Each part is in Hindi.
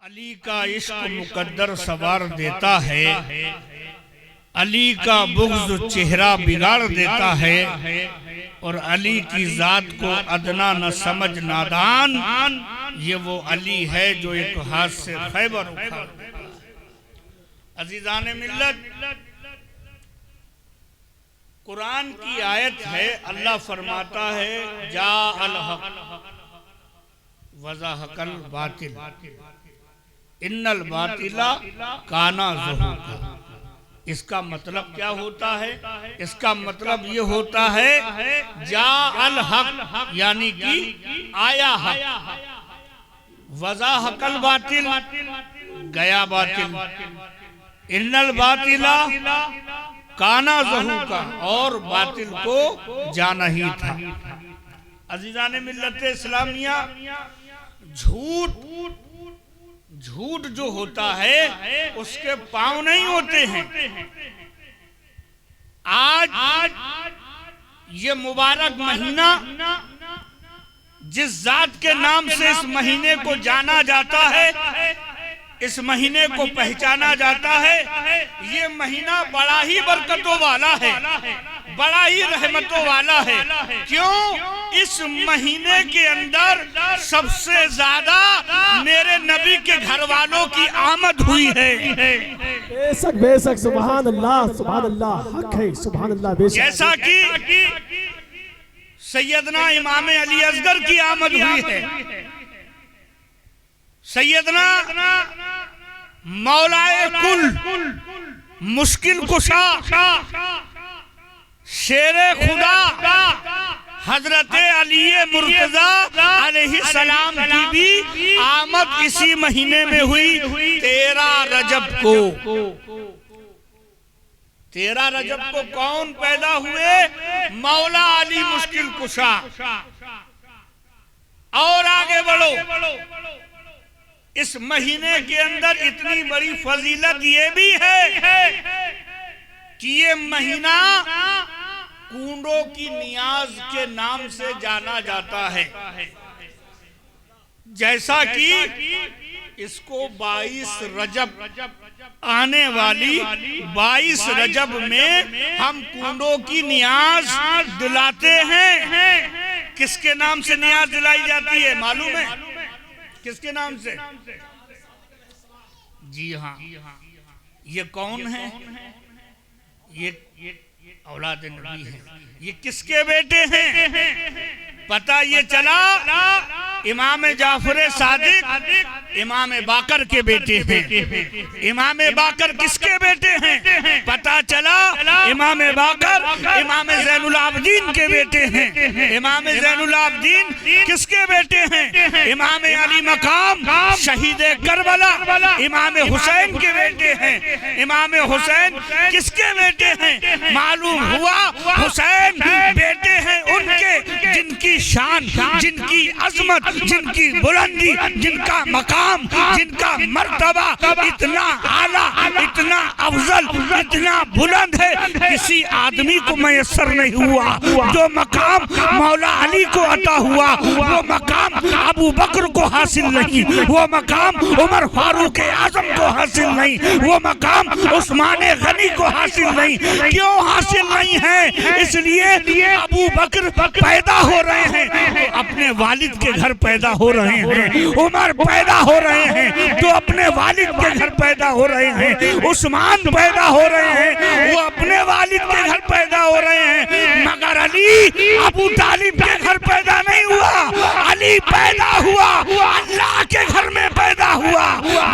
अली का इश्क मुकद्दर सवार देता है, अली का बुग़्ज़ चेहरा बिगाड़ देता है, और अली की ज़ात को अदना न समझ नादान। ये वो अली है जो एक हाथ से खैबर उखाड़ देता है। अज़ीज़ान मिल्लत, कुरान की आयत है, अल्लाह फरमाता है जा अल हक़ वज़हक़ल बातिल इन्नल बातिला काना ज़हूक़ा। इसका मतलब क्या होता है? इसका मतलब ये होता है जा अल हक़ यानी कि आया हक़, वज़हक़ल बातिल गया बातिल, इन्नल बातिला काना ज़हूक़ा और बातिल को जाना ही था। अज़ीज़ान मिल्लत इस्लामिया, झूठ जो होता है उसके पांव नहीं होते हैं। आज ये मुबारक महीना जिस जात के नाम से इस महीने को जाना जाता है, इस महीने को पहचाना जाता है, ये महीना बड़ा ही बरकतों वाला है, बड़ा ही रहमतों वाला है। क्यों? इस महीने के अंदर सबसे ज्यादा मेरे नबी के घर वालों की आमद हुई है। बेशक बेशक, सुभान अल्लाह सुभान अल्लाह, हक है, सुभान अल्लाह। बेशक जैसा कि सैयदना इमाम अली असगर की आमद हुई है, सैयदना मौलाए कुल मुश्किल कुशा शेरे खुदा हजरत अली मुर्तजा अलैहिस्सलाम की भी आमद इसी महीने में हुई। 13 रजब को 13 रजब को कौन पैदा हुए? मौला अली मुश्किल कुशा। और आगे बढ़ो, इस महीने के अंदर इतनी बड़ी फजीलत ये भी है कि ये महीना कूंडों की नियाज के नाम से जाना जाता है। जैसा कि इसको 22 रजब आने वाली 22 रजब में हम कूंडों की नियाज दिलाते हैं। किसके नाम से नियाज दिलाई जाती है मालूम है? किसके नाम से? जी हाँ, ये कौन है? ये औलाद नबी है। ये किसके बेटे हैं? पता ये चला इमाम जाफर सादिक इमाम बाकर के बेटे हैं। इमाम बाकर किसके बेटे हैं? पता चला इमाम बाकर इमाम ज़ैनुल आबिदीन के बेटे हैं। इमाम ज़ैनुल आबिदीन किसके बेटे हैं? इमाम अली मकाम शहीद करबला इमाम हुसैन के बेटे हैं। इमाम हुसैन किसके बेटे हैं? मालूम हुआ हुसैन बेटे हैं उनके जिनकी शान, जिनकी अजमत, जिनकी बुलंदी, जिनका मकाम, जिनका मर्तबा इतना आला, इतना अफजल, इतना बुलंद है, किसी आदमी को मैसर नहीं हुआ। जो मकाम मौला अली को अता हुआ, वो मकाम अबू बकर को हासिल नहीं, वो मकाम उमर फारूक आजम को हासिल नहीं, वो मकाम उस्मान गनी को हासिल नहीं। क्यों हासिल नहीं है? इसलिए अबू बकर पैदा हो रहे हैं तो अपने वालिद के घर पैदा हो रहे हैं, उमर पैदा हो रहे हैं तो अपने वालिद के घर पैदा हो रहे हैं, उस्मान पैदा हो रहे हैं वो अपने वालिद के घर पैदा हो रहे हैं। मगर अली अबू तालिब के घर पैदा नहीं हुआ, अली पैदा हुआ अल्लाह के घर में पैदा हुआ,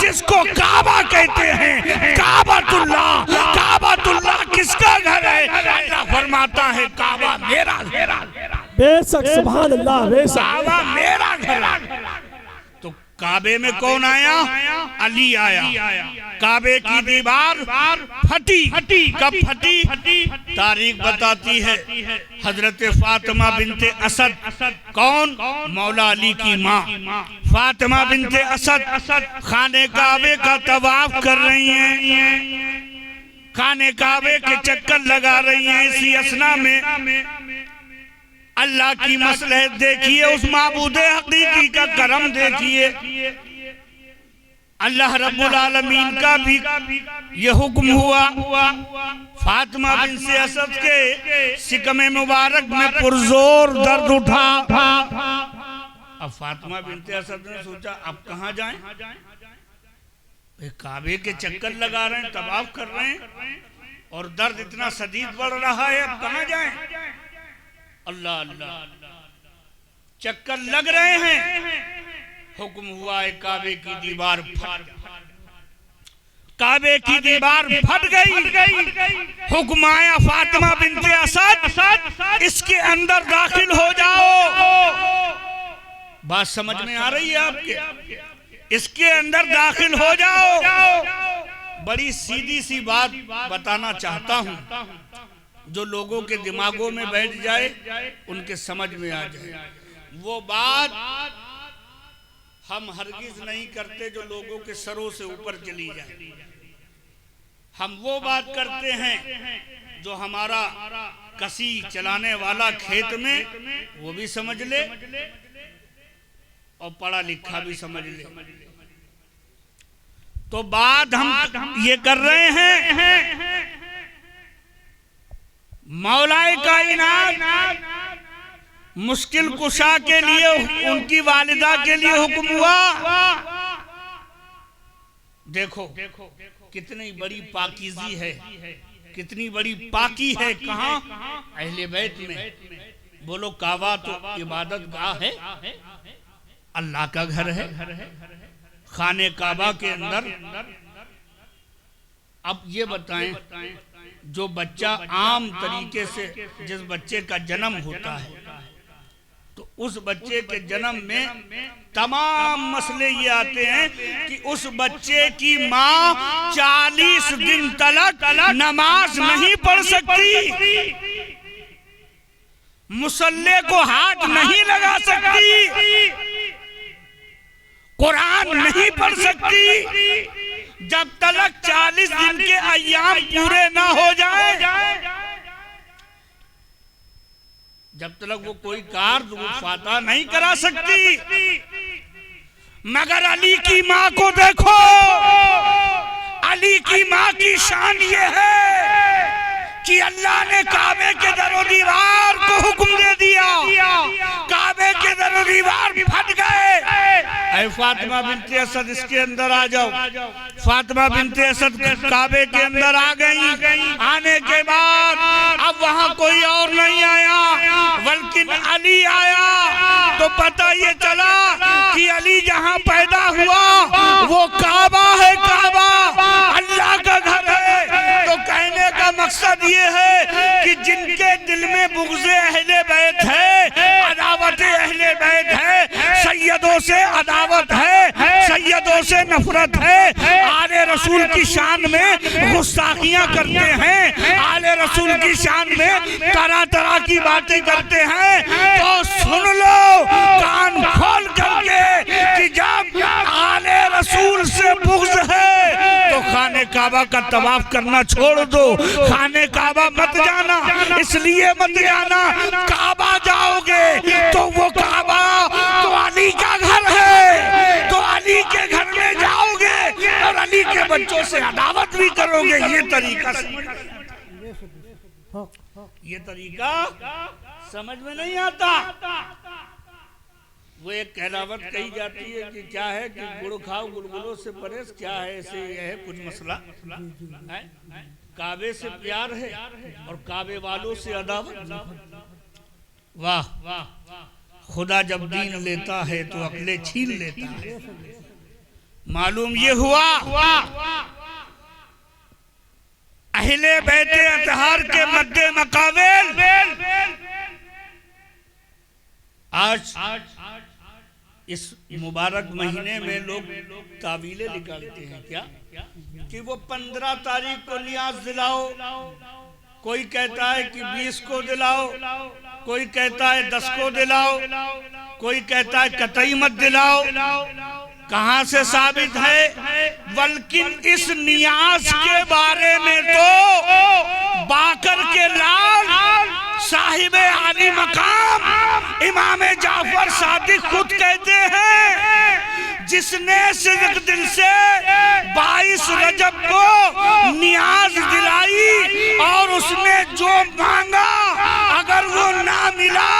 जिसको काबा कहते हैं। काबातुल्लाह, काबातुल्लाह किसका घर है? अल्लाह फरमाता है काबा मेरा घर। बेशक, सुभान अल्लाह। बेशक काबा मेरा घर। तो काबे में कौन आया? अली आया। काबे की दीवार फटी। कब फटी? तारीख बताती है हजरत फातिमा बिनते असद। कौन? मौला अली की माँ फातिमा बिनते असद खाने काबे का तवाफ कर रही हैं, खाने काबे के चक्कर लगा रही हैं। इसी असना में अल्लाह की मसलहत देखिए, उस माबूदे हकीकी का करम देखिए। अल्लाह रब्बुल आलमीन का भी ये हुक्म हुआ फातिमा बिन्त असद के सिकमे मुबारक में पुरजोर दर्द उठा। अब फातिमा बिन्त असद ने सोचा अब कहाँ जाएं? काबे के चक्कर लगा रहे हैं, तवाफ कर रहे हैं और दर्द इतना शदीद बढ़ रहा है, अब कहाँ जाएं? अल्लाह अल्लाह, चक्कर लग रहे हैं। हुक्म हुआ है काबे की दीवार फट, काबे की दीवार फट गई। हुक्म आया फातिमा बिन्त असद इसके अंदर दाखिल हो जाओ। बात समझ में आ रही है आपके? इसके अंदर दाखिल हो जाओ। बड़ी सीधी सी बात बताना चाहता हूँ, जो लोगों के दिमागों में बैठ जाए, उनके समझ में आ जाए। वो बात हम हरगिज नहीं करते जो लोगों के सरों से ऊपर चली जाए। हम वो बात करते हैं जो हमारा कसी चलाने वाला खेत में वो भी समझ ले और पढ़ा लिखा भी समझ ले। तो बात हम ये कर रहे हैं, मौलाए कायनात मुश्किल कुशा के लिए उनकी वालिदा के लिए हुक्म हुआ। देखो कितनी बड़ी पाकीज़ी है, कितनी बड़ी पाकी है। कहाँ? अहले बैत में। बोलो काबा तो इबादत गाह है, अल्लाह का घर है। खाने काबा के अंदर अब ये बताएं, जो बच्चा आम तरीके से जिस बच्चे का जन्म होता है, तो उस बच्चे के जन्म में तमाम मसले ये आते हैं कि उस बच्चे की माँ 40 दिन तक नमाज नहीं पढ़ सकती, मुसल्ले को हाथ नहीं लगा सकती, कुरान नहीं पढ़ सकती, जब तक 40 दिन के अय्याम पूरे ना हो जाए, जब तक वो कोई कार फाता नहीं करा सकती। मगर अली की माँ को देखो, अली की माँ की शान ये है कि अल्लाह ने काबे के दरो दीवार को हुक्म दे दिया, काबे के दरो दीवार फट गए। ऐ फातिमा बिन्त असद इसके अंदर आ जाओ। फातिमा बिन्त असद काबे के अंदर आ गई। आने के बाद अब वहाँ कोई और नहीं आया बल्कि अली आया। तो पता ये चला कि अली जहाँ पैदा हुआ वो काबा है, काबा अल्लाह का घर है। तो कहने का मकसद ये है कि जिनके दिल में बुग़्ज़े अहले बैत है, अदावत अहले बैत है, सैयदों से अदावत है, सैयदों से नफरत है, आले रसूल की शान में गुस्ताखियां करते हैं, आले रसूल की शान में तरह तरह की बातें करते हैं, तो सुन लो कान खोल करके कि जब आले रसूल से बुग़्ज़ है तो खाने काबा का तवाफ करना छोड़ दो, खाने काबा मत जाना। इसलिए मत जाना, काबा जाओगे तो वो काबा तो अली का घर है, तो अली के घर में जाओगे और अली के बच्चों से अदावत भी करोगे। ये तरीका समझ में नहीं आता। वो एक कहलावत कही जाती है कि क्या है कि गुड़ खाओ गुलगुलों से परहेज, क्या है ऐसे यह है कुछ मसला है। काबे से प्यार है और काबे वालों से अदावत। वाह वाह, खुदा जब दीन लेता है तो अक्ले छीन लेता है। मालूम ये हुआ अहले बैते अतहार के मद्दे मकाबिल आज इस मुबारक महीने में लोग तावीले निकालते हैं क्या कि वो 15 तारीख को नियाज दिलाओ, कोई कहता है कि 20 को दिलाओ, कोई कहता है 10 को दिलाओ, कोई कहता है कतई मत दिलाओ। कहां से साबित है? बल्कि इस नियाज के बारे में तो बाकर के लाल साहिब आली मकाम इमाम जाफर सादिक खुद कहते हैं, जिसने सिर्फ दिल से 22 रजब को नियाज दिलाई और उसने जो मांगा अगर वो ना मिला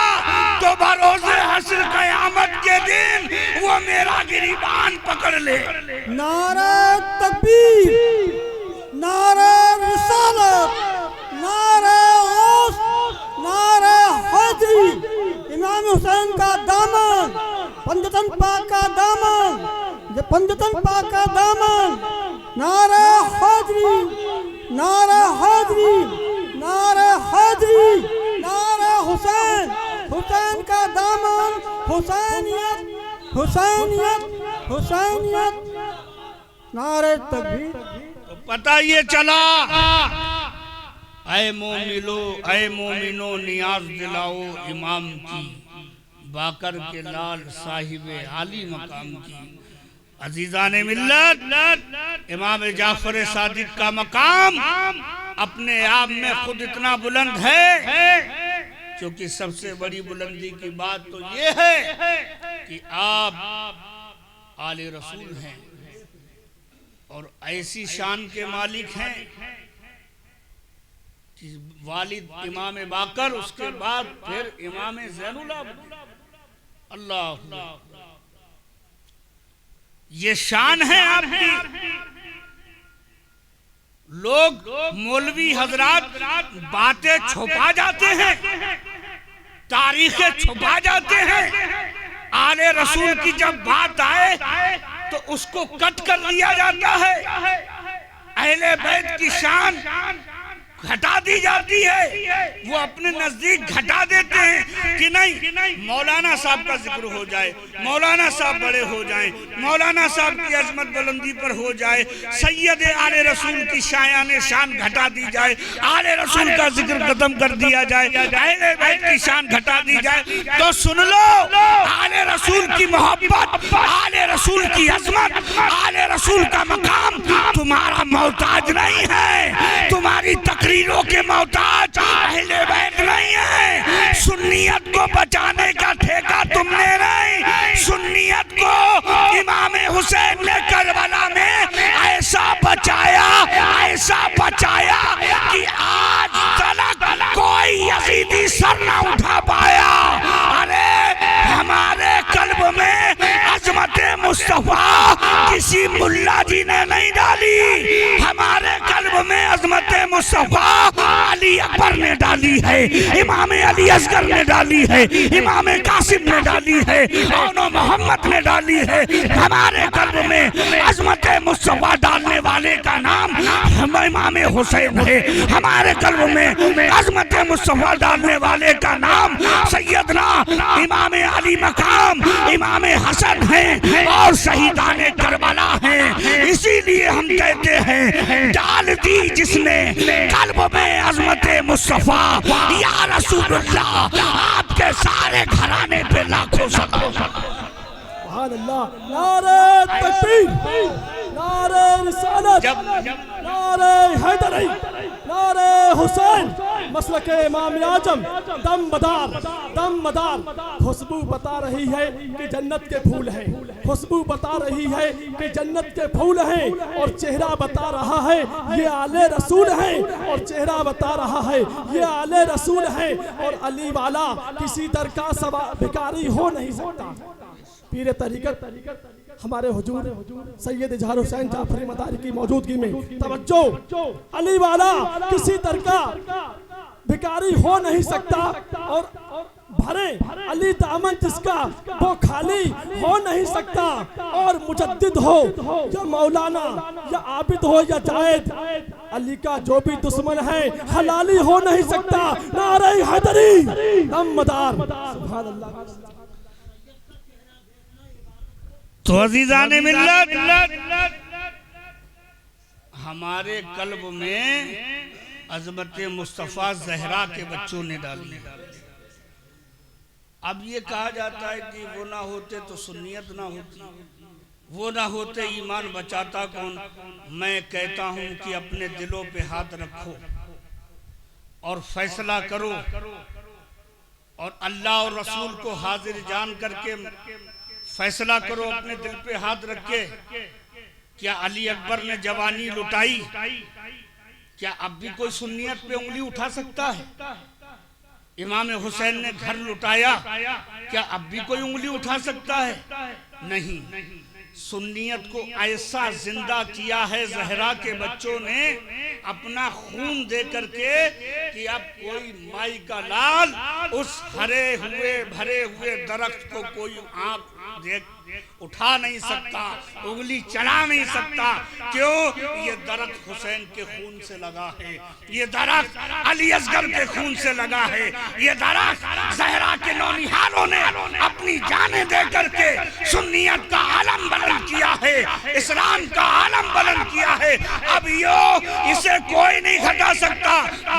तो भरोसे हश्र क़यामत के दिन वो मेरा गिरीबान पकड़ ले। नारा तकबीर, नारा रिसालत, नारा गौस, नारा हैदरी, इमाम हुसैन का दामन, पंजतन पाक का दामन, ये पंजतन पाक का दामन, नारा हैदरी, नारा हैदरी, नारा हैदरी, नारा हुसैन, हुसैन का दामन, हुसैनियत, हुसैनियत, हुसैनियत, नारे तकबीर। तो पता ये चला, ऐ मोमिनो नियाज दिलाओ इमाम की, बाकर के लाल साहिबे आली मकाम की। अजीजान मिल्लत, इमाम जाफर सादिक का मकाम अपने आप में खुद इतना बुलंद है, क्योंकि सबसे बड़ी बुलंदी की बात तो ये है कि आप आले रसूल हैं और ऐसी शान के मालिक हैं कि वालिद इमाम बाकर, उसके बाद फिर इमाम ज़ैनुल आबिदीन। अल्लाह, ये शान है आपकी। लोग मौलवी हजरात बातें छुपा जाते हैं, तारीखें छुपा जाते हैं। आले रसूल की जब बात आए तो उसको कट कर लिया जाता है, अहले बैत की शान घटा दी जाती है। वो अपने नजदीक घटा देते हैं कि नहीं मौलाना साहब का जिक्र हो जाए, मौलाना साहब बड़े हो जाएं, मौलाना साहब की अजमत बुलंदी पर हो जाए, सैयद आले रसूल की शायाने शान घटा दी जाए, आले रसूल का जिक्र खत्म कर दिया जाए, अहले बैत की शान घटा दी जाए। तो सुन लो, आले रसूल की मोहब्बत, आले रसूल की अजमत, आले रसूल का मकाम तुम्हारा मोहताज नहीं है, तुम्हारी तकरीरों के मोहताज अहले बैत नहीं है। सुन्नियत को बचाने का ठेका तुमने नहीं, सुन्नियत को इमाम हुसैन ने करबला में ऐसा बचाया कि आज तक कोई यजीदी सर न उठा पाया। अरे हमारे कल्ब में अजमत मुस्तफा किसी मुल्ला जी ने नहीं डाली, हमारे कल्ब में अजमत मुस्तफा अली अकबर ने डाली है, इमाम अली असगर ने डाली है, इमाम कासिम ने डाली है, औनो मोहम्मद ने डाली है। हमारे कल्ब में अजमत मुस्तफा डालने वाले का नाम इमाम हुसैन है, हमारे कल्ब में अजमत मुस्तफा डालने वाले का नाम सैयदना इमाम अली मकाम इमाम हसन है और शहीदाने करबला हैं। इसीलिए हम कहते हैं डाल दी जिसने कल्ब में अजमत मुस्तफा या रसूलुल्लाह, आपके सारे घराने पे लाखों सलाम। सुभान अल्लाह। नारे तकबीर, नारे रिसालत, नारे हैदरी, नारे हुसैन, मसलके इमाम आजम, दम मदार। खुशबू बता रही है कि जन्नत के फूल हैं, खुशबू बता रही है कि जन्नत के फूल हैं, और चेहरा बता रहा है ये आले रसूल हैं, और चेहरा बता रहा है ये आले रसूल हैं। और अली वाला किसी दर का भिखारी हो नहीं सकता। पीर तरीक़त हमारे हुजूर सैयद इजहार हुसैन जाफरी मदारी की मौजूदगी में तवज्जो, अली वाला किसी दर का भिखारी हो नहीं सकता, और भरे अली दामन जिसका वो खाली हो नहीं सकता। और मुजद्दिद हो या मौलाना या आबिद हो या जायद, अली का जो भी दुश्मन है हलाली हो नहीं सकता। नारे हैदरी, दमदार। सुभान अल्लाह। तो अजीजाने मिल्लत, हमारे कल्ब में अजमत मुस्तफ़ा ज़हरा के बच्चों ने डाली। अब ये कहा जाता है कि वो ना होते तो सुन्नियत ना होती, वो ना होते ईमान बचाता कौन। मैं कहता हूँ कि अपने दिलों पे हाथ रखो और फैसला करो, और अल्लाह और रसूल को हाजिर जान करके फैसला करो अपने दिल पे हाथ रख के, क्या अली अकबर ने जवानी लुटाई? क्या अब भी कोई सुन्नियत पे उंगली उठा सकता है? इमाम हुसैन ने घर लुटाया, क्या अब भी कोई उंगली उठा सकता है? नहीं। सुन्नियत को ऐसा जिंदा किया है जहरा के बच्चों ने अपना खून दे करके कि अब कोई माई का लाल उस हरे हुए भरे हुए दरख्त को कोई आंख देख उठा नहीं सकता, उंगली चला नहीं सकता। क्यों? ये दरख्त हुसैन के खून से लगा है, ये दरख्त अली असगर के खून से लगा है, ये दरख्त जहरा के नौनिहालों ने अपनी जानें दे करके सुन्नियत का आलम बुलंद किया है, इस्लाम का आलम बुलंद किया है। अब यो इसे कोई नहीं घटा सकता।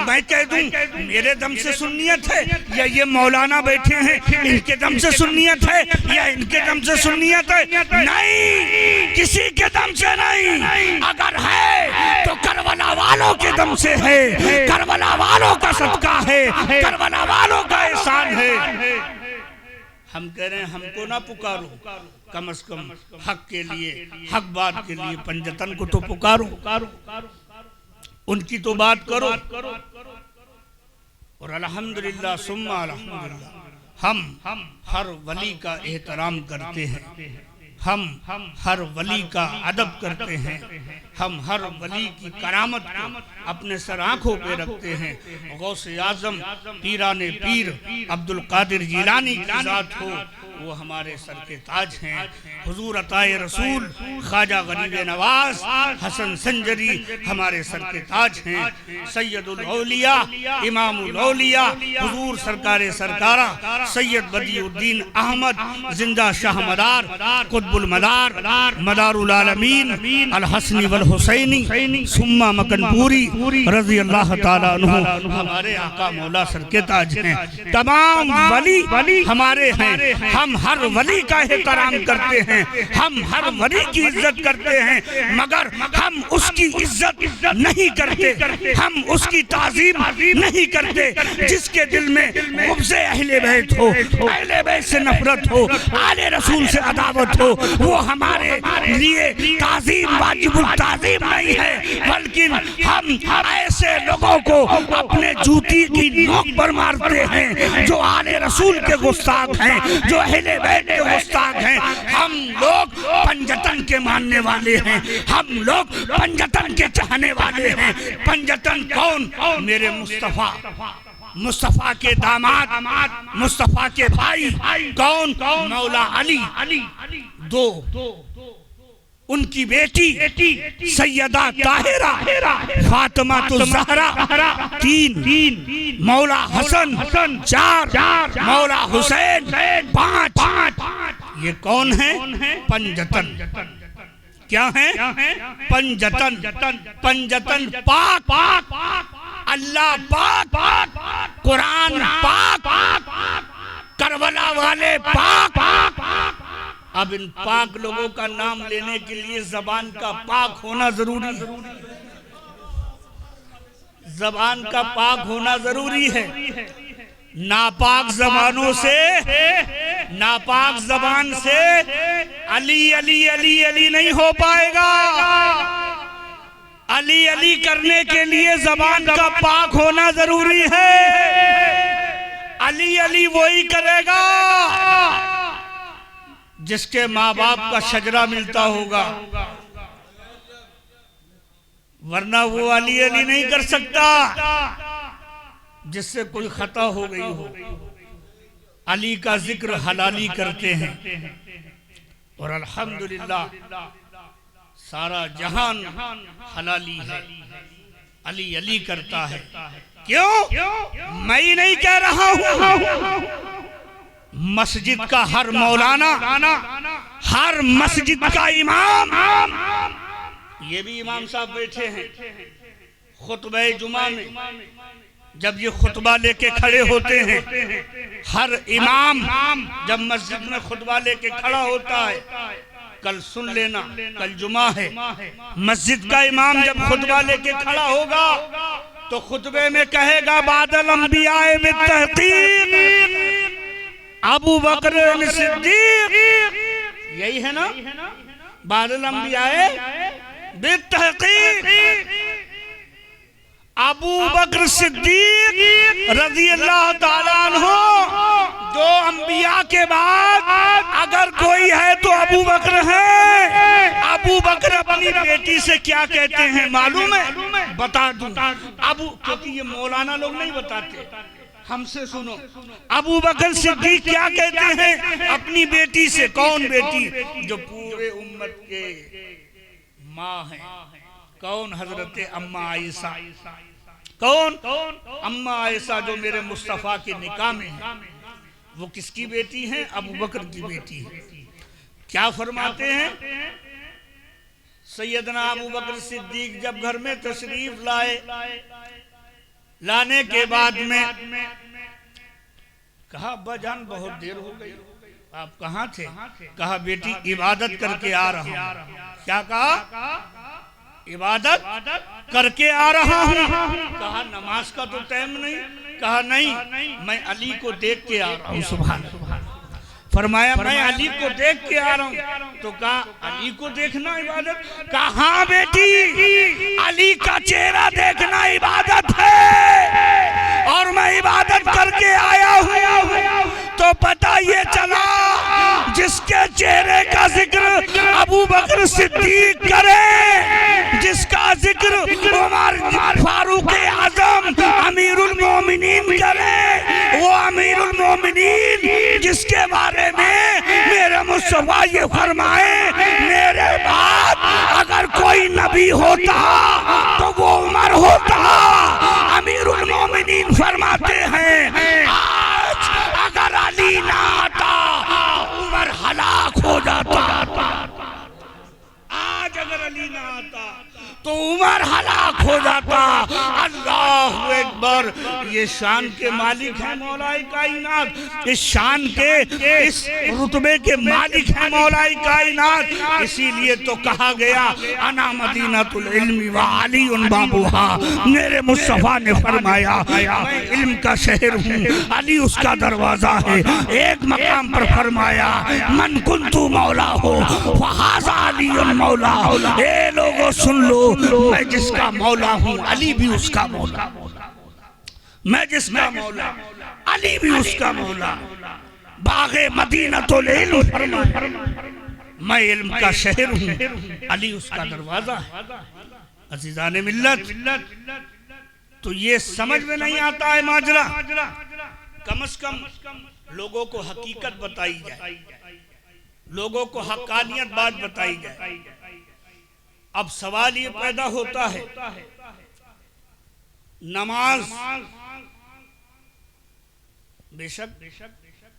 मैं कह दूं मेरे दम से सुन्नियत है, या ये मौलाना बैठे हैं इनके दम से सुन्नियत है, या इनके दम से सुन्नियत है? नहीं, किसी के दम से नहीं। अगर है तो करबला वालों के दम से है, करबला वालों का सदका है, करबला वालों का एहसान है। हम कह रहे हैं हमको ना पुकारो, कम से कम हक के लिए, हक बात के लिए पंजतन को तो पुकारो, उनकी तो बात करो। और अल्हम्दुलिल्लाह सुम्मा अल्हम्दुलिल्लाह हम हर वली का एहतराम करते हैं, हम हर वली का अदब करते हैं, हम हर वली की करामत अपने सर आंखों पे रखते हैं। गौसे आजम पीराने पीर अब्दुल कादिर जिलानी की जात हो, वो हमारे सर के ताज हैं। हुजूर अताए रसूल ख्वाजा गरीब नवाज हसन संजरी हमारे सर के ताज हैं। सैयदुल औलिया इमामुल औलिया हुजूर सरकारे सरकारा सैयद बदियुद्दीन अहमद जिंदा शाह मदार कुतुबुल मदार मदारुल आलमीन अल हसनी वल हुसैनी सुम्मा मकनपुरी रज़ी अल्लाह ताला अन्हु हमारे आका मौला सर के ताज हैं। तमाम वली हमारे हैं, हम हर वली का एहतराम करते हैं, हम हर वली की इज्जत करते हैं, मगर हम उसकी इज्जत नहीं करते, हम उसकी ताज़ीम नहीं करते। जिसके दिल में गुब्ज़े अहले बैत हो, अहले बैत से नफरत हो, आले रसूल से अदावत हो, वो हमारे लिए ताज़ीम वाजिबुल ताज़ीम नहीं है, बल्कि हम ऐसे लोगों को अपने जूती की नोक पर मारते हैं जो आले रसूल के गुस्ताख हैं, जो अहले बैत के गुस्ताख हैं। हम लोग पंजतन के मानने वाले हैं, हम लोग पंजतन के चाहने वाले हैं। पंजतन कौन? मेरे मुस्तफा के दामाद, मुस्तफा के भाई कौन? मौला अली। दो उनकी बेटी सैयदा ताहिरा फातिमा ज़हरा, तीन मौला हसन, चार मौला हुसैन, पांच ये कौन है? पंजतन। क्या है? पंजतन। पंजतन पाक, अल्लाह पाक, कुरान पाक, करबला वाले पाक। अब इन पाक लोगों का नाम लेने के लिए जबान का पाक होना जरूरी है, जबान का पाक होना जरूरी है। नापाक जबानों से, नापाक जबान से अली अली अली अली नहीं हो पाएगा। अली अली करने के लिए जबान का पाक होना जरूरी है। अली अली वही करेगा जिसके माँ बाप का शजरा मिलता होगा, वरना वो अली अली नहीं कर सकता जिससे कोई खता हो गई हो। अली का जिक्र हलाली करते हैं और अल्हम्दुलिल्लाह सारा जहान हलाली है, अली अली करता है। क्यों? मैं ही नहीं कह रहा हूं, मस्जिद का हर मौलाना, हर मस्जिद का इमाम, ये भी इमाम साहब बैठे हैं खुतबे जुमा में, जब ये खुतबा लेके खड़े होते हैं, हर इमाम जब मस्जिद में खुतबा लेके खड़ा होता है, कल सुन लेना, कल जुमा है, मस्जिद का इमाम जब खुतबा लेके खड़ा होगा तो खुतबे में कहेगा बादल अंबिया में तहकीक अबू बकर सिद्दीक यही है ना बादल अंबियाए बितहकीक अबू बकर सिद्दीक रज़ी अल्लाह ताला अन्हु, जो अंबिया के बाद अगर कोई है तो अबू बकर है। अबू बकर अपनी बेटी से क्या कहते हैं मालूम है? बता दूं अबू, क्योंकि ये मौलाना लोग नहीं बताते, हमसे सुनो। अबू बकर सिद्दीक क्या कहते हैं अपनी बेटी से? कौन बेटी? जो पूरे उम्मत के माँ है। कौन? हजरत अम्मा आयशा। कौन? अम्मा आयशा जो मेरे मुस्तफा के निकाह में है। वो किसकी बेटी है? अबू बकर की बेटी है। क्या फरमाते हैं? सैयदना अबू बकर सिद्दीक जब घर में तशरीफ लाए, लाने के बाद में कहा अब्बा जान बहुत देर हो गई, आप कहाँ थे? कहा बेटी इबादत करके आ रहा हूँ। क्या कहा? इबादत करके आ रहा हूँ। कहा नमाज का तो टाइम नहीं? कहा नहीं, मैं अली को देख के आ रहा हूँ। सुभान अल्लाह। फरमाया मैं अली को देख के आ रहा हूँ। तो कहा अली को देखना इबादत? कहा हाँ बेटी, अली का चेहरा देखना इबादत है, और मैं इबादत करके आया हूँ। तो पता ये चला जिसके चेहरे का जिक्र अबू बकर सिद्दीक करे, जिसका जिक्र उमर फारूक आजम अमीरुल मोमिनीन करे, वो अमीरुल मोमिनीन जिसके बारे में मेरे मुस्तफा ये फरमाए मेरे बाद अगर कोई नबी होता तो वो उमर होता। अमीरुल मोमिनीन फरमाते हैं आज अगर अली ना आता उमर हलाक हो जाता। आज अगर अली ना आता तो उमर हलाक हो जाता। अल्लाह अकबर। ये शान के मालिक है मौलाए कायनात, इस शान के इस रुतबे के मालिक है मौलाए कायनात। इसीलिए तो कहा गया अना मदीनतुल इल्मी व अलीउन बाबूहा। मेरे मुस्तफा ने फरमाया मैं इल्म का शहर हूँ, अली उसका दरवाजा है। एक मकाम पर फरमाया मन कुंतु मौला हो फहाजा अलीउन मौला। ए लोगों सुन लो, मैं जिसका मौला हूँ अली भी उसका मौला। मैं जिसका मौला अली भी उसका मौला। बागे मदीनतुल इल्म फरमाया मैं इल्म का शहर हूँ, अली उसका दरवाजा है। अज़ीज़ाने मिल्लत, तो ये समझ में नहीं आता है माजरा। कम से कम लोगों को हकीकत बताई जाए, लोगों को हक्कानियत बात बताई जाए। अब सवाल ये पैदा होता है नमाज, बेशक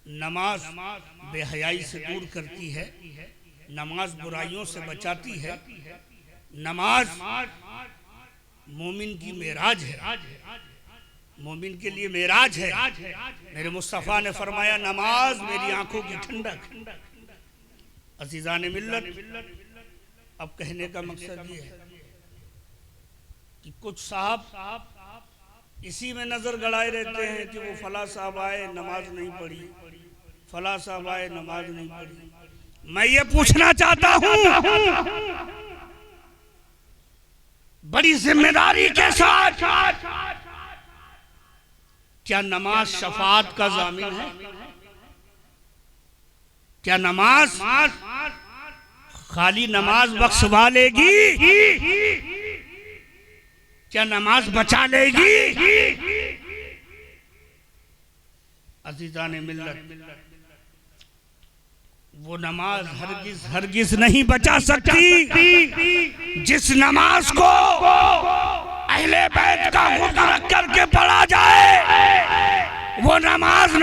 नमाज बेहयाई से दूर करती है, नमाज बुराइयों से बचाती है, नमाज मोमिन की मेराज है, मोमिन के लिए मेराज है। मेरे मुस्तफ़ा ने फरमाया नमाज मेरी आंखों की ठंडक। अज़ीज़ाने मिल्लत, अब कहने का मकसद ये है कि कुछ साहब इसी में नजर गड़ाए रहते हैं कि वो फला साहब आए नमाज नहीं पढ़ी, फला साहब आए नमाज नहीं पढ़ी। मैं ये पूछना चाहता हूँ बड़ी जिम्मेदारी के साथ, क्या नमाज शफाअत का ज़ामिन है? क्या नमाज खाली नमाज बख्शवा लेगी? क्या नमाज बचा लेगी? अज़ीज़ाने मिल्लत, वो नमाज हरगिज नहीं बचा सकती। जिस नमाज को अहले बैत का गुण रख करके पढ़ा जाए वो नमाज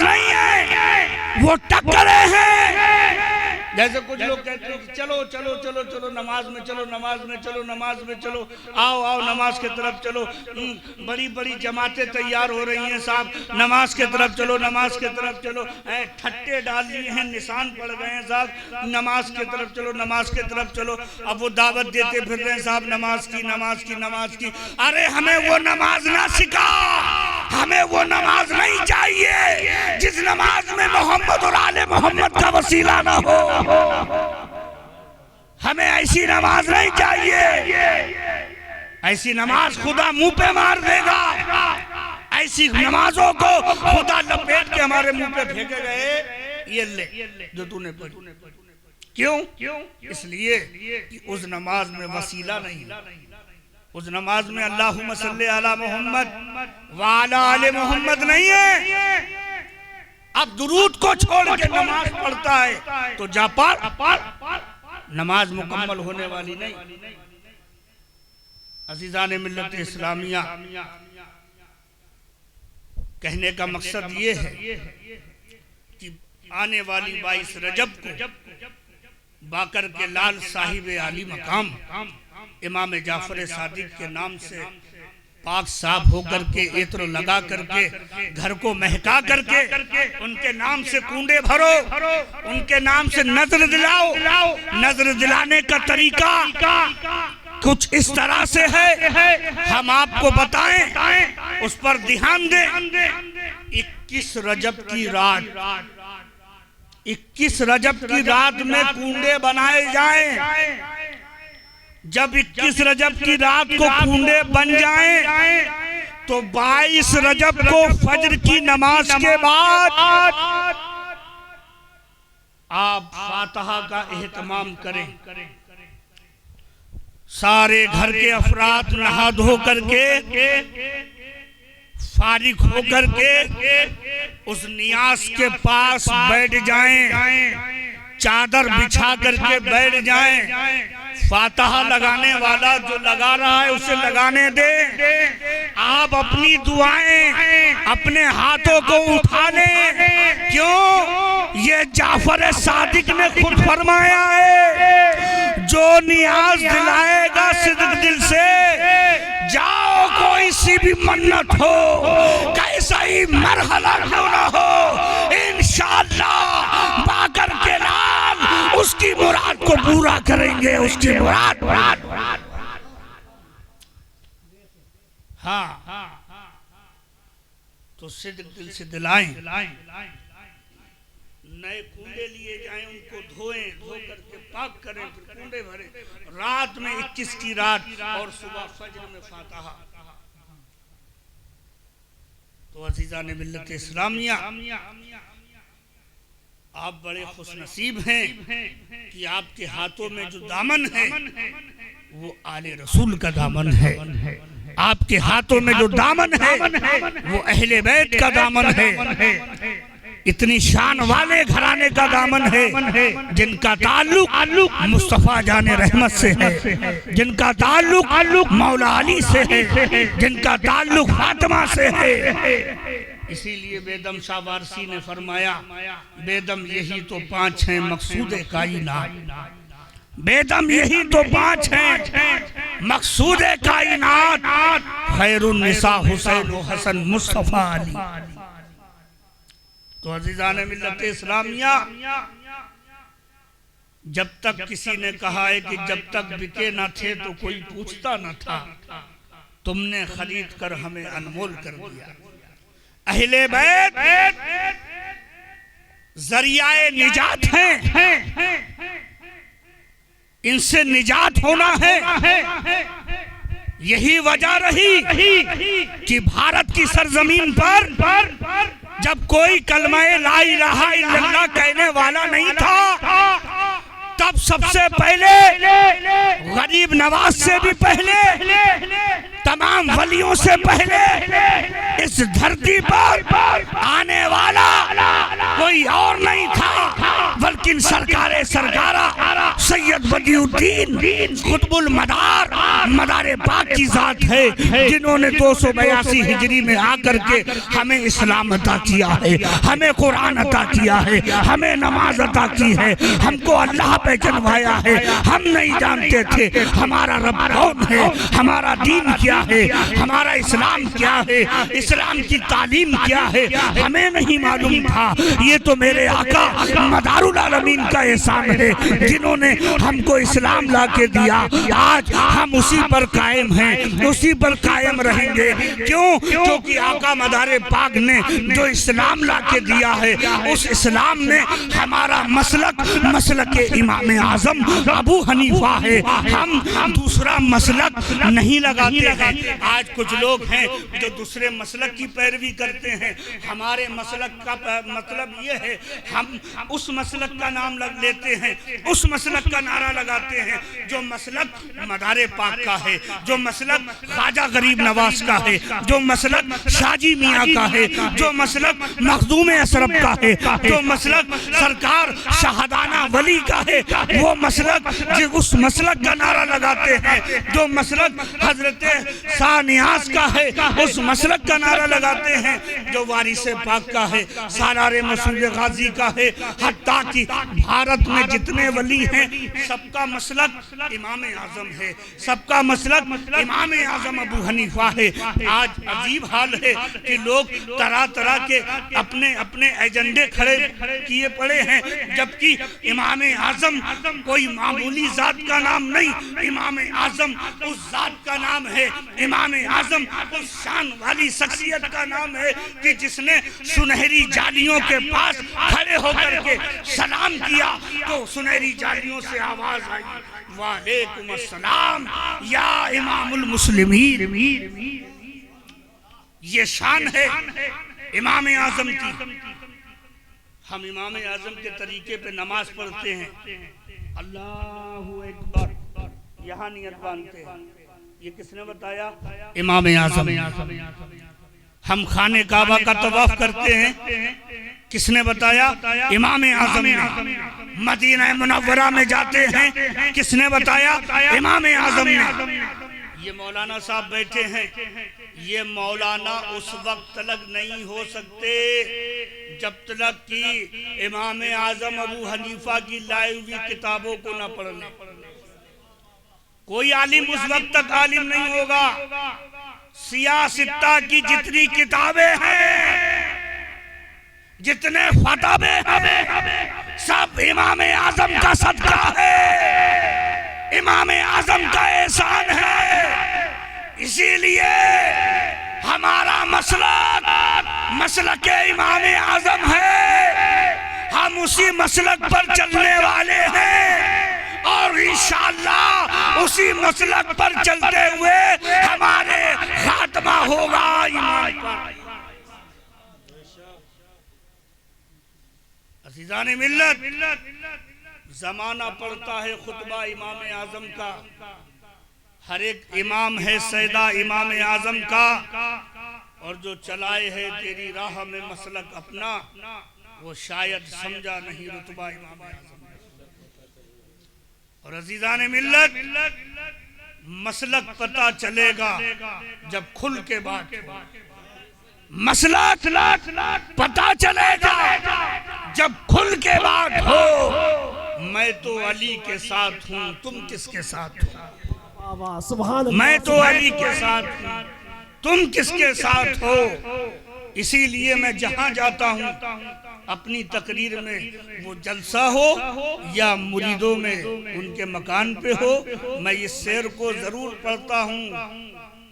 नहीं है, वो टक्करे हैं। जैसे कुछ लोग कहते हैं कि चलो चलो चलो चलो नमाज में चलो, नमाज में चलो, नमाज में चलो, आओ आओ नमाज के तरफ चलो। बड़ी बड़ी जमातें तैयार हो रही हैं साहब, नमाज के तरफ चलो, नमाज के तरफ चलो। ठट्टे डाल दिए हैं, निशान पड़ गए हैं साहब, नमाज के तरफ चलो, नमाज के तरफ चलो। अब वो दावत देते फिर रहे हैं साहब नमाज की, नमाज की, नमाज की। अरे हमें वो नमाज ना सिखा, हमें वो नमाज नहीं चाहिए जिस नमाज में मोहम्मद और आले मोहम्मद का वसीला ना हो। हमें ऐसी नमाज नहीं चाहिए। ऐसी नमाज खुदा मुंह पे मार देगा। ऐसी नमाजों को खुदा लपेट के हमारे मुंह पे फेंके गए, ये ले जो तूने पढ़ी। क्यों? इसलिए कि उस नमाज में वसीला नहीं, उस नमाज में अल्लाहुम्मा सल्ली अला मोहम्मद व अला आले मोहम्मद नहीं है। अब दुरूद को छोड़ के नमाज पढ़ता है तो जा पार, नमाज मुकम्मल होने वाली नहीं। अजीज़ान मिल्लत इस्लामिया, कहने का मकसद ये है कि आने वाली 22 रजब को बाकर के लाल साहिब आली मकाम इमाम जाफर सादिक के नाम से पाक साफ होकर के इत्र लगा करके घर को महका करके उनके नाम से कूंडे भरो, उनके नाम से नजर दिलाओ। नजर दिलाने का तरीका कुछ इस तरह से है, हम आपको बताएं, उस पर ध्यान दें। 21 रजब की रात, 21 रजब की रात में कूंडे बनाए जाएं। जब 21 रजब की रात को कूंडे बन जाएं तो 22 रजब को फजर की नमाज के बाद आप फातिहा का एहतमाम करें। सारे घर के अफराद नहा धो करके फारिग होकर के उस नियाज के पास बैठ जाएं, चादर बिछा करके बैठ जाएं। फातिहा लगाने वाला जो लगा रहा है उसे लगाने दे। आप अपनी दुआएं अपने हाथों को उठा लें। क्यों? ये जाफर सादिक ने खुद फरमाया है, जो नियाज दिलाएगा सिद्क दिल से, जाओ कोई सी भी मन्नत हो, कैसा ही मरहला क्यों ना हो, इंशाअल्लाह बाकर के लाल उसकी मुराद को पूरा करेंगे। उसकी मुराद हाँ, तो सिद्क दिल से दिलाएं। नए कूंडे लिए जाएं, उनको धोएं, धो करके पाक करें, फिर कूंडे भरें। रात में 21 की रात और सुबह फजर में फातिहा। तो अजीज़ान मिल्लत इस्लामिया, आप बड़े खुशनसीब हैं कि आपके हाथों में जो दामन है वो आले रसूल का दामन है। आपके हाथों में जो दामन है वो अहले बैत का दामन है। इतनी शान वाले घराने का दामन है जिनका ताल्लुक मुस्तफा जाने रहमत से है, जिनका ताल्लुक मौला अली से है, जिनका ताल्लुक फातिमा से है। इसीलिए बेदम शाह वारसी ने फरमाया, बेदम यही तो 5 हैं मकसूद कायनात। बेदम यही तो 5 हैं मकसूद कायनात, खैरुन निसा हुसैन व हसन मुस्तफा अली। तो अजीज़ान मिल्लत इस्लामिया, जब तक किसी ने कहा है कि जब तक बिके न थे तो कोई पूछता न था, तुमने खरीद कर हमें अनमोल कर दिया। अहले बैत जरियाए निजात हैं, इनसे निजात होना है। यही वजह रही कि भारत की सरजमीन पर जब कोई कलमाए ला इलाहा इल्लल्लाह कहने वाला नहीं था, तब सबसे पहले गरीब नवाज से भी पहले, तमाम वलियों से पहले इस धरती पर आने वाला कोई और नहीं था बल्कि सरकारे सरकारा सैयद बदियुद्दीन कुतुबुल मदार मदारे पाक की जात है, जिन्होंने 282 हिजरी में आकर के हमें इस्लाम अता किया है, हमें कुरान अता किया है, हमें नमाज अता की है, हमको अल्लाह पहचानवाया है। हम नहीं जानते थे हमारा रब कौन है, हमारा दीन क्या है, हमारा इस्लाम क्या है, इस्लाम की तालीम क्या है, हमें नहीं मालूम था। ये तो मेरे आका मदारुल आलमीन का एहसान है जिन्होंने हमको इस्लाम ला के दिया। आज हम उसी उसी पर कायम हैं, उसी पर कायम रहेंगे। क्यों? क्योंकि आका मदारे पाक ने जो इस्लाम ला के दिया है, उस इस्लाम में हमारा मसलक इमाम आजम अबू हनीफा है। हम दूसरा मसलक नहीं लगाते हैं। आज कुछ लोग हैं जो दूसरे मसलक की पैरवी करते हैं। हमारे मसलक का मतलब ये है, हम उस मसलक का नाम लेते हैं, उस मसलक का नारा लगाते हैं जो मसलक मदारे पाक का है, जो मसलक ख्वाजा गरीब नवाज का है, जो मसलक शाजी मियाँ का है, जो मसलक मखदूम अशरफ का है, जो मसलक सरकार शाहदाना वली का है, वो मसलक उस मसलक का नारा लगाते हैं। जो मसलक हजरत सानियास का है, उस मसलक का नारा लगाते हैं। जो वारिस पाक का है, सालारे मसूद गाजी का है, हत्ता कि भारत में जितने वली हैं सबका मसलक इमाम आजम है, सबका मसलक इमाम आजम अबू हनीफा है। आज अजीब हाल है कि लोग तरह तरह के अपने अपने एजेंडे खड़े किए पड़े हैं, जबकि इमाम आजम कोई मामूली जात का नाम नहीं, इमाम आजम उस जात का नाम है, इमाम आजम उस शान वाली शख्सियत का नाम है कि जिसने सुनहरी जालियों के पास खड़े होकर के सलाम किया तो सुनहरी जालियों से आवाज आई, वालेकुम अस्सलाम या इमामुल मुस्लिमीन। ये शान है इमाम आजम की। हम इमाम आजम के तरीके पे नमाज पढ़ते हैं, अल्लाहु अकबर, यहाँ नियत बांधते हैं। ये किसने बताया? इमाम आजम। हम खाने काबा का तवाफ करते हैं, किसने बताया? इमाम आजम ने। मदीना मुनव्वरा में जाते हैं, किसने बताया? इमाम आजम ने। ये मौलाना साहब बैठे हैं, ये मौलाना उस वक्त तक नहीं हो सकते जब तक कि इमाम आजम अबू हनीफा की लाई हुई किताबों को न पढ़ ले। कोई आलिम उस वक्त तक आलिम नहीं होगा। सियासत्ता की जितनी किताबें हैं, जितने फतवे हैं, सब इमाम आजम का सदका है, इमाम आजम का एहसान है। इसीलिए हमारा मसलक इमाम आजम है। हम उसी मसलक पर चलने वाले हैं और इंशाअल्लाह उसी मसलक पर चलते हुए हमारे खात्मा होगा ईमान पर। अज़ीज़ान मिल्लत, जमाना पड़ता है खुतबा इमाम आजम का। हर एक इमाम है सैदा इमाम आजम का, और जो चलाए है तेरी राह में मसलक अपना, वो शायद समझा नहीं रुतबा इमाम आजम। और अज़ीज़ान मिल्लत, मसलक पता चलेगा जब खुल के बात, मसलक पता चलेगा जब खुल के बात हो। मैं तो अली के साथ हूँ, तुम किसके साथ हो? मैं तो अली के साथ हूँ, तुम किसके साथ हो? इसीलिए मैं जहाँ जाता हूँ अपनी तकरीर में, वो जलसा हो या मुरीदों में उनके मकान पे हो, मैं इस शेर को जरूर पढ़ता हूँ।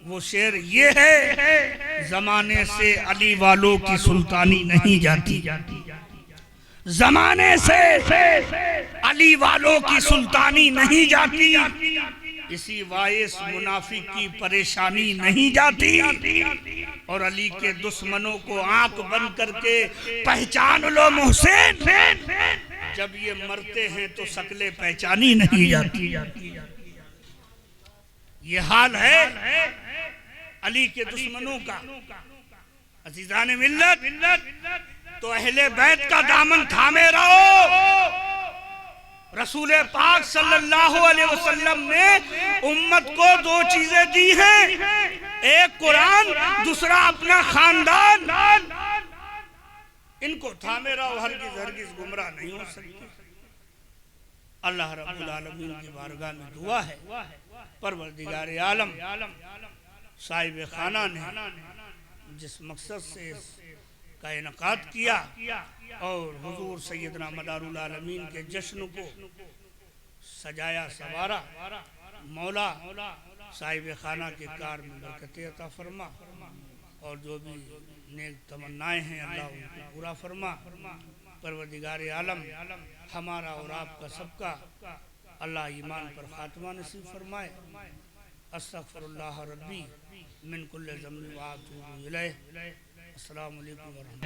वो शेर ये है, जमाने से अली वालों की सुल्तानी नहीं जाती, जमाने से अली वालों की सुल्तानी नहीं जाती, इसी वाइस मुनाफिक की परेशानी नहीं जाती। और अली के दुश्मनों को आंख बंद करके पहचान लो मोहसिन, जब ये मरते हैं तो शक्लें पहचानी नहीं जाती। ये हाल है अली के दुश्मनों का। अज़ीज़ान मिल्लत, तो अहले बैत का दामन थामे रहो। रसूल पाक सल्लल्लाहु अलैहि वसल्लम ने उम्मत को दो चीजें दी हैं, एक कुरान, दूसरा अपना खानदान। इनको थामे रहो, हरगिज गुमराह नहीं हो सकते। अल्लाह रब्बुल आलमीन की बारगाह में दुआ है, परवरदिगार आलम साहिब खाना ने जिस मकसद से का इनकाद किया और हुजूर सैयदना मदारुल आलमीन के जश्न को सजाया सवारा, मौला साहिब खाना के कार में बरकत अता फरमा, और जो भी नेक तमन्नाएं हैं अल्लाह उनको पूरा फरमा। परवरदिगार आलम हमारा और आपका सबका अल्लाह ईमान पर खात्मा नसीब फरमाए। अस्तगफिरुल्लाह रब्बी मिन कुल्लि ज़म्बिन व अतूबु इलैह। अस्सलामु अलैकुम व रहमतुल्लाह।